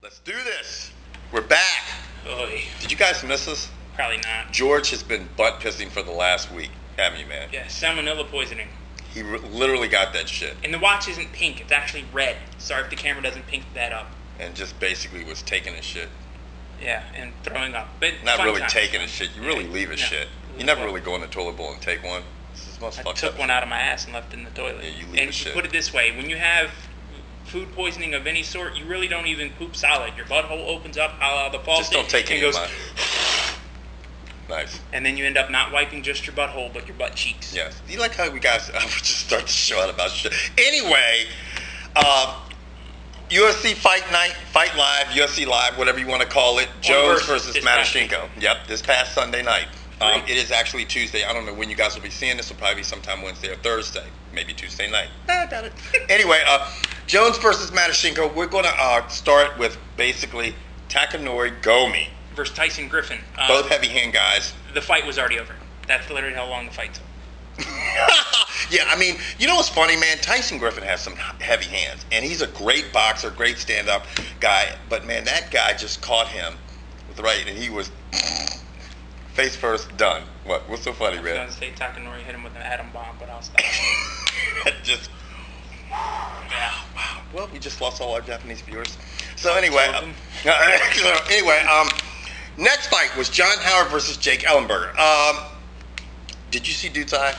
Let's do this. We're back. Oy. Did you guys miss us? Probably not. George has been butt pissing for the last week, haven't you, man? Yeah, salmonella poisoning. He literally got that shit. And the watch isn't pink. It's actually red. Sorry if the camera doesn't pink that up. And just basically was taking his shit. Yeah, and throwing up. But not really times. taking his shit. You really leave his shit. You never really go in the toilet bowl and take one. This is most I fucked took up one out of my ass and left it in the toilet. Yeah, you leave and his shit. Put it this way, when you have food poisoning of any sort, you really don't even poop solid. Your butthole opens up out of the faucet. Just don't take and any goes, of mine. Nice. And then you end up not wiping just your butthole, but your butt cheeks. Yes. Do you like how we guys I would just start the show out about shit? Anyway, UFC Fight Night, Fight Live, UFC Live, whatever you want to call it. Jones versus Matyushenko. Yep, this past Sunday night. It is actually Tuesday. I don't know when you guys will be seeing this. It'll probably be sometime Wednesday or Thursday. Maybe Tuesday night. I doubt it. Anyway, Jones versus Matyushenko. We're going to start with basically Takanori Gomi. Versus Tyson Griffin. Both heavy hand guys. The fight was already over. That's literally how long the fight took. Yeah, I mean, you know what's funny, man? Tyson Griffin has some heavy hands, and he's a great boxer, great stand-up guy. But man, that guy just caught him with the right, and he was face first, done. What's so funny, man? I was going to say Takanori hit him with an atom bomb, but I'll stop. Just yeah. Wow. Well, we just lost all our Japanese viewers. So anyway, next fight was John Howard versus Jake Ellenberger. Did you see Dude's eye?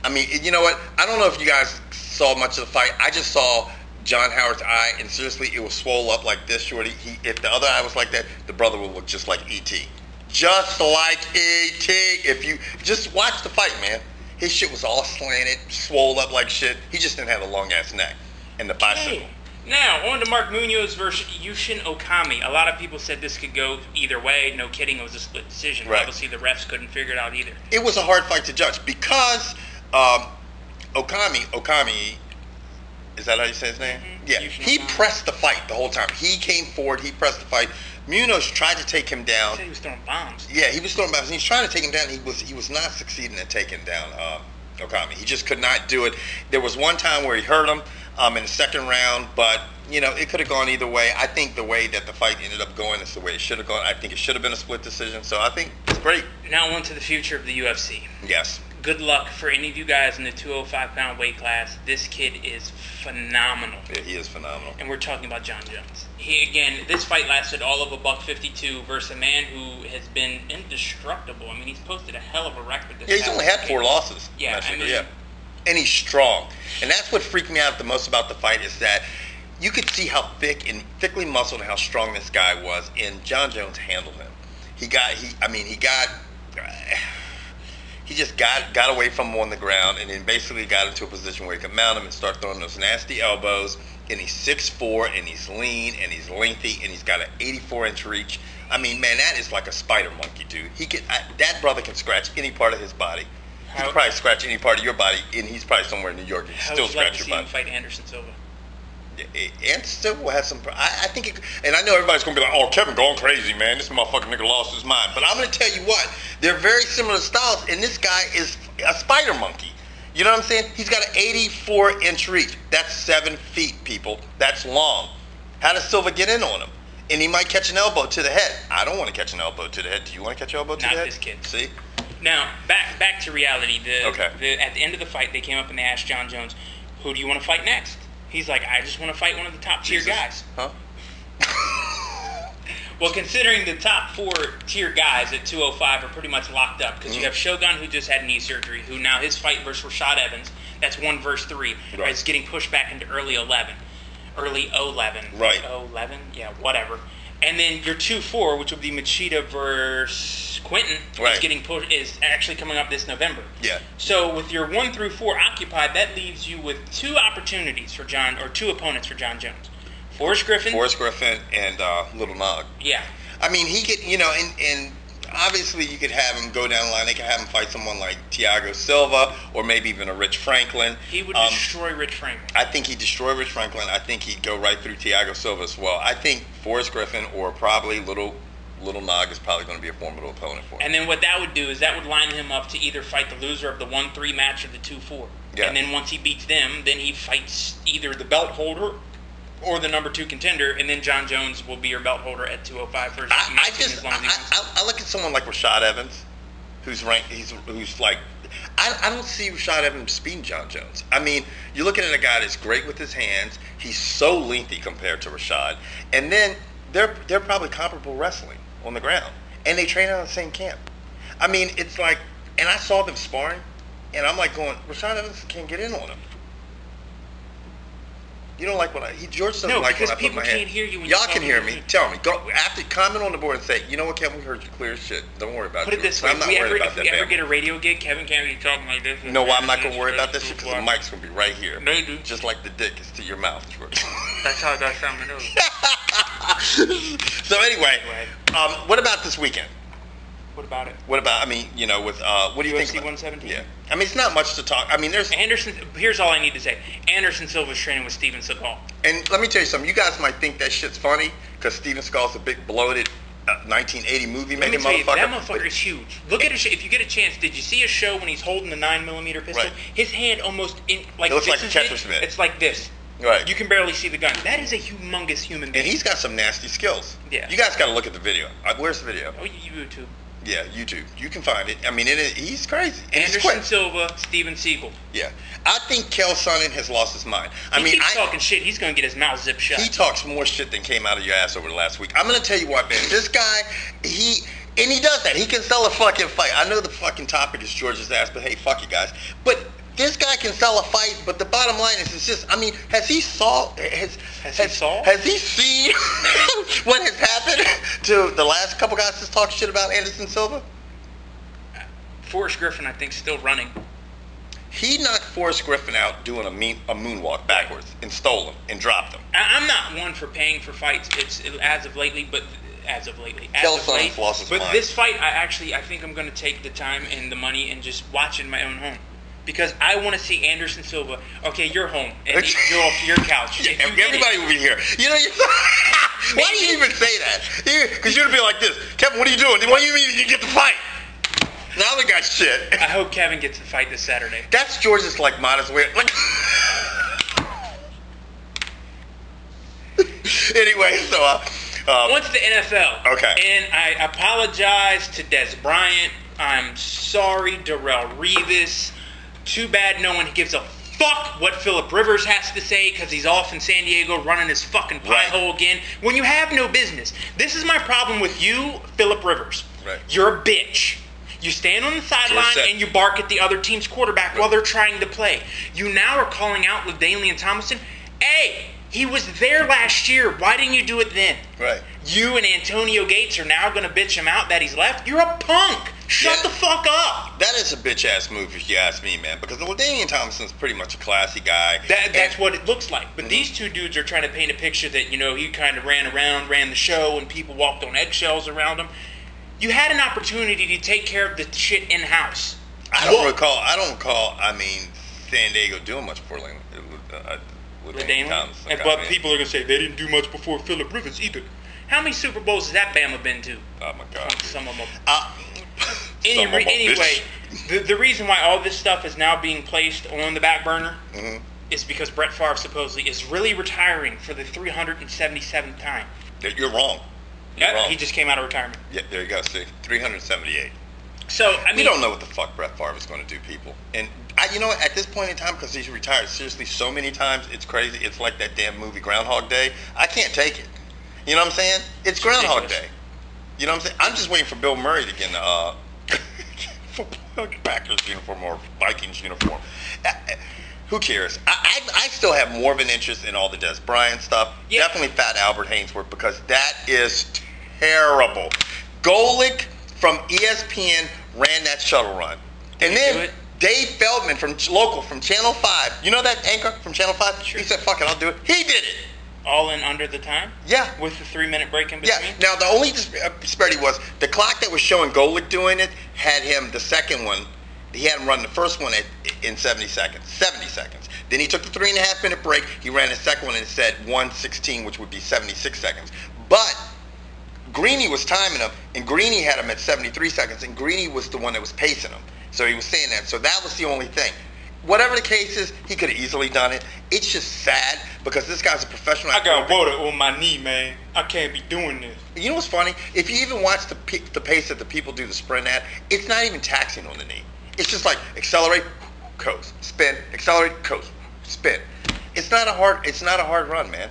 I mean, you know what? I don't know if you guys saw much of the fight. I just saw John Howard's eye, and seriously, it was swole up like this, shorty. If the other eye was like that, the brother would look just like E.T. Just like E.T. If you just watch the fight, man. His shit was all slanted, swole up like shit. He just didn't have a long-ass neck and the bicycle. Hey. Now, on to Mark Munoz versus Yushin Okami. A lot of people said this could go either way. No kidding, it was a split decision. Right. Obviously, the refs couldn't figure it out either. It was a hard fight to judge because Okami, is that how you say his name? Mm-hmm. Yeah, he pressed the fight the whole time. He came forward, he pressed the fight. Munoz tried to take him down. He said he was throwing bombs. Yeah, he was throwing bombs. He was trying to take him down. He was not succeeding at taking down Okami. He just could not do it. There was one time where he hurt him in the second round, but you know it could have gone either way. I think the way that the fight ended up going is the way it should have gone. I think it should have been a split decision. So I think it's great. Now on to the future of the UFC. Yes. Good luck for any of you guys in the 205-pound weight class. This kid is phenomenal. Yeah, he is phenomenal. And we're talking about Jon Jones. This fight lasted all of $152 versus a man who has been indestructible. I mean, he's posted a hell of a record. He's only had 4 losses. Yeah, yeah. And he's strong. And that's what freaked me out the most about the fight is that you could see how thickly muscled and how strong this guy was, and Jon Jones handled him. He just got away from him on the ground and then basically got into a position where he could mount him and start throwing those nasty elbows. And he's 6'4", and he's lean, and he's lengthy, and he's got an 84-inch reach. I mean, man, that is like a spider monkey, dude. That brother can scratch any part of his body. He can probably scratch any part of your body, and he's probably somewhere in New York. He can still scratch your body. How would you like to see him fight Anderson Silva? Anderson Silva will have some. I think, and I know everybody's gonna be like, "Oh, Kevin going crazy, man. This motherfucking nigga lost his mind." But I'm gonna tell you what, they're very similar styles, and this guy is a spider monkey. You know what I'm saying? He's got an 84-inch reach. That's 7 feet, people. That's long. How does Silva get in on him? And he might catch an elbow to the head. I don't want to catch an elbow to the head. Do you want to catch an elbow to the head? Not this kid. See? Now, back to reality. Okay. At the end of the fight, they came up and they asked Jon Jones, "Who do you want to fight next?" He's like, "I just want to fight one of the top tier guys." Huh? Well, considering the top 4 tier guys at 205 are pretty much locked up, because you have Shogun, who just had knee surgery, who now his fight versus Rashad Evans, that's 1 versus 3, right. It's getting pushed back into early 11. Right. 11? Yeah, whatever. And then your 2-4, which would be Machida versus Quentin, right. is actually coming up this November. Yeah. So with your 1 through 4 occupied, that leaves you with 2 opportunities for 2 opponents for Jon Jones. Forrest Griffin and Little Nog. Yeah. I mean, he could, you know, and obviously you could have him go down the line. They could have him fight someone like Thiago Silva or maybe even a Rich Franklin. He would destroy Rich Franklin. I think he'd destroy Rich Franklin. I think he'd go right through Thiago Silva as well. I think Forrest Griffin or probably Little Nog is probably going to be a formidable opponent for him. And then what that would do is that would line him up to either fight the loser of the 1-3 match or the 2-4. Yeah. And then once he beats them, then he fights either the belt holder or the number 2 contender, and then Jon Jones will be your belt holder at 205 for I look at someone like Rashad Evans, who's ranked. Who's like, I don't see Rashad Evans beating Jon Jones. I mean, you're looking at a guy that's great with his hands. He's so lengthy compared to Rashad, and then they're probably comparable wrestling on the ground, and they train out of the same camp. I mean, it's like, and I saw them sparring, and I'm like going, Rashad Evans can't get in on him. You don't like when George doesn't like when I put my hand. No, because people can't hear you. When y'all can hear me. Tell me. Go after. Comment on the board and say, you know what, Kevin, we heard you clear as shit. Don't worry about it. Put it this way: if we ever get a radio gig, Kevin can't be talking like this. No, I'm not gonna worry about this shit because the mic's gonna be right here. No, you do. Just like the dick is to your mouth, George. That's how that sounded. So anyway, what about this weekend? What about it? What about? I mean, you know, with what do you think? UFC 117. Yeah. I mean, it's not much to talk. I mean, there's Anderson. Here's all I need to say: Anderson Silva's training with Steven Seagal. And let me tell you something. You guys might think that shit's funny because Steven Seagal's a big bloated 1980 movie making motherfucker. That motherfucker is huge. Look at his. If you get a chance, did you see a show when he's holding the 9mm pistol? Right. His hand almost like it looks like a Tetris man. It's like this. Right. You can barely see the gun. That is a humongous human being. And he's got some nasty skills. Yeah. You guys got to look at the video. Where's the video? Oh, YouTube. Yeah, YouTube. You can find it. I mean, he's crazy. Anderson Silva, Steven Seagal. Yeah. I think Kel Sonnen has lost his mind. He keeps talking shit. He's going to get his mouth zipped shut. He talks more shit than came out of your ass over the last week. I'm going to tell you what, man. This guy, he does that. He can sell a fucking fight. I know the fucking topic is George's ass, but hey, fuck you guys. But this guy can sell a fight, but the bottom line is, it's just, I mean, has he seen what has happened to the last couple guys that talk shit about Anderson Silva? Forrest Griffin, I think, still running. He knocked Forrest Griffin out doing a moonwalk backwards and stole him and dropped him. I'm not one for paying for fights. It's as of late. Lost his mind. This fight, I think I'm going to take the time and the money and just watch in my own home. Because I want to see Anderson Silva. Okay, you're home. And you're off your couch. Yeah, everybody will be here. You know, why do you even say that? Because you're going to be like this. Kevin, what are you doing? What do you mean you get the fight? Now they got shit. I hope Kevin gets the fight this Saturday. That's George's like modest way. Like, anyway, so once the NFL. Okay. And I apologize to Des Bryant. I'm sorry, Darrell Revis. Too bad no one gives a fuck what Phillip Rivers has to say because he's off in San Diego running his fucking pie hole again when you have no business. This is my problem with you, Phillip Rivers. Right. You're a bitch. You stand on the sideline and you bark at the other team's quarterback while they're trying to play. You now are calling out LaDainian Tomlinson. Hey, he was there last year. Why didn't you do it then? Right. You and Antonio Gates are now going to bitch him out that he's left. You're a punk. Shut the fuck up. That is a bitch-ass move if you ask me, man. Because LaDainian Tomlinson's pretty much a classy guy. That's what it looks like. But these two dudes are trying to paint a picture that, you know, he kind of ran the show, and people walked on eggshells around him. You had an opportunity to take care of the shit in-house. I don't recall, I mean, San Diego doing much before LaDainian Tomlinson. But people are going to say they didn't do much before Phillip Rivers either. How many Super Bowls has that Bama been to? Oh, my God. Some of them. Anyway, the reason why all this stuff is now being placed on the back burner is because Brett Favre supposedly is really retiring for the 377th time. You're wrong. Yeah, he just came out of retirement. Yeah, there you go. See, 378. So, I mean, we don't know what the fuck Brett Favre is going to do, people. And you know, at this point in time, because he's retired seriously so many times, it's crazy. It's like that damn movie Groundhog Day. I can't take it. You know what I'm saying? It's Groundhog Day. You know what I'm saying? I'm just waiting for Bill Murray to get in a Packers uniform or Vikings uniform. Who cares? I still have more of an interest in all the Des Bryant stuff. Yeah. Definitely Fat Albert Hainsworth, because that is terrible. Golick from ESPN ran that shuttle run. And then Dave Feldman from Channel 5. You know that anchor from Channel 5? Sure. He said, fuck it, I'll do it. He did it. All in under the time? Yeah. With the 3-minute break in between? Yeah. Now, the only disparity was the clock that was showing Golick doing it had him, the second one, he had him run the first one in 70 seconds. 70 seconds. Then he took the 3.5-minute break. He ran the second one and it said 1:16, which would be 76 seconds. But Greeny was timing him, and Greeny had him at 73 seconds, and Greeny was the one that was pacing him. So he was saying that. So that was the only thing. whatever the case is, he could have easily done it. It's just sad because this guy's a professional. I got water on my knee, man. I can't be doing this. You know what's funny? If you even watch the pace that the people do the sprint at, it's not even taxing on the knee. It's just like accelerate, coast, spin, accelerate, coast, spin. It's not a hard run, man.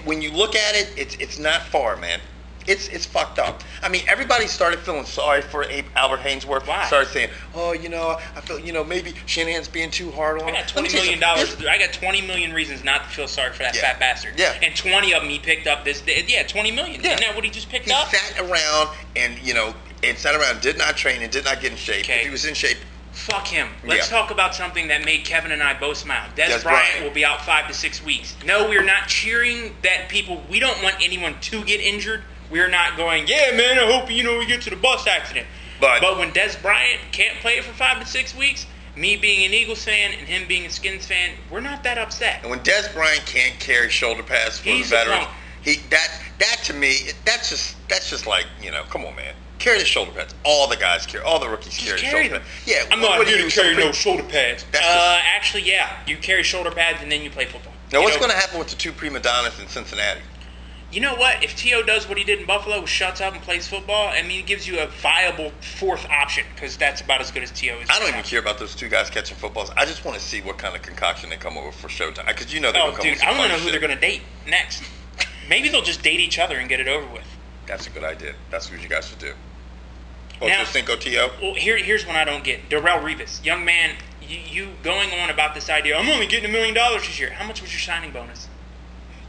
When you look at it, it's not far, man. It's fucked up. I mean, everybody started feeling sorry for Albert Hainsworth. Why? Started saying, oh, I feel, maybe Shanahan's being too hard on him. I got $20 million. I got 20 million reasons not to feel sorry for that fat bastard. Yeah. And 20 of them he picked up this day. Yeah, 20 million. Yeah. Isn't that what he just picked up? He sat around and did not train and did not get in shape. Okay. If he was in shape, fuck him. Let's talk about something that made Kevin and I both smile. Des Bryant will be out 5 to 6 weeks. No, we're not cheering that people. We don't want anyone to get injured. We're not going, yeah, man, I hope, we get to the bus accident. But when Des Bryant can't play for 5 to 6 weeks, me being an Eagles fan and him being a Skins fan, we're not that upset. And when Des Bryant can't carry shoulder pads for the veterans, that to me, that's just like, come on, man. Carry the shoulder pads. All the guys carry. All the rookies carry the shoulder pads. Yeah, I'm not here to carry no shoulder pads. Actually, yeah. You carry shoulder pads and then you play football. Now, what's going to happen with the 2 prima donnas in Cincinnati? You know what? If T.O. does what he did in Buffalo, shuts up and plays football, it gives you a viable 4th option because that's about as good as T.O. is. I don't even care about those 2 guys catching footballs. I just want to see what kind of concoction they come over for Showtime. Because they're going to come over with some I want to know who they're going to date next. Maybe they'll just date each other and get it over with. That's a good idea. That's what you guys should do. Ocho Cinco T.O.? Well, here's one I don't get. Darrelle Revis. Young man, you going on about this idea, I'm only getting $1 million this year. How much was your signing bonus?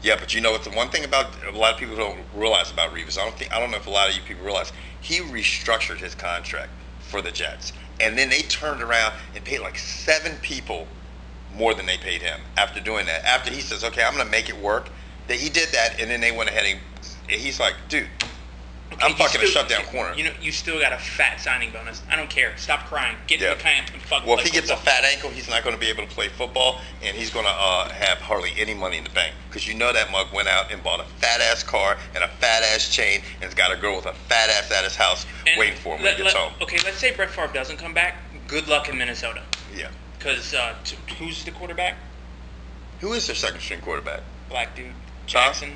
Yeah, but what the one thing about a lot of people don't realize about Reeves, I don't know if a lot of you people realize, he restructured his contract for the Jets. And then they turned around and paid like 7 people more than they paid him after doing that. After he says, okay, I'm going to make it work, that he did that, and then they went ahead and he's like, dude, I'm fucking a shutdown corner. You still got a fat signing bonus. I don't care. Stop crying. Get in the camp and fucking Well, if he gets a fat ankle, he's not going to be able to play football, and he's going to have hardly any money in the bank. Because that mug went out and bought a fat-ass car and a fat-ass chain and has got a girl with a fat-ass at his house waiting for him when he gets home. Okay, let's say Brett Favre doesn't come back. Good luck in Minnesota. Yeah. Because who's the quarterback? Who is their second-string quarterback? Black dude. Jackson.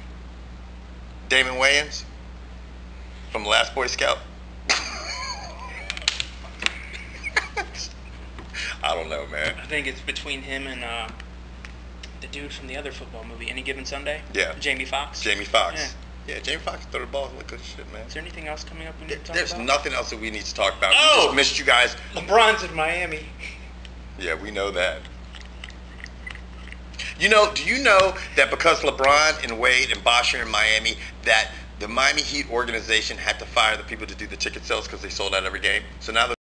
Damon Wayans? From the Last Boy Scout? I don't know, man. I think it's between him and the dude from the other football movie, Any Given Sunday. Yeah. Jamie Foxx. Jamie Foxx. Yeah, Jamie Foxx throw the ball like good shit, man. Is there anything else coming up we need to talk There's about? nothing else that we need to talk about. Oh! We just missed you guys. LeBron's in Miami. Yeah, we know that. Do you know that because LeBron and Wade and Bosh are in Miami, that the Miami Heat organization had to fire the people to do the ticket sales because they sold out every game? So now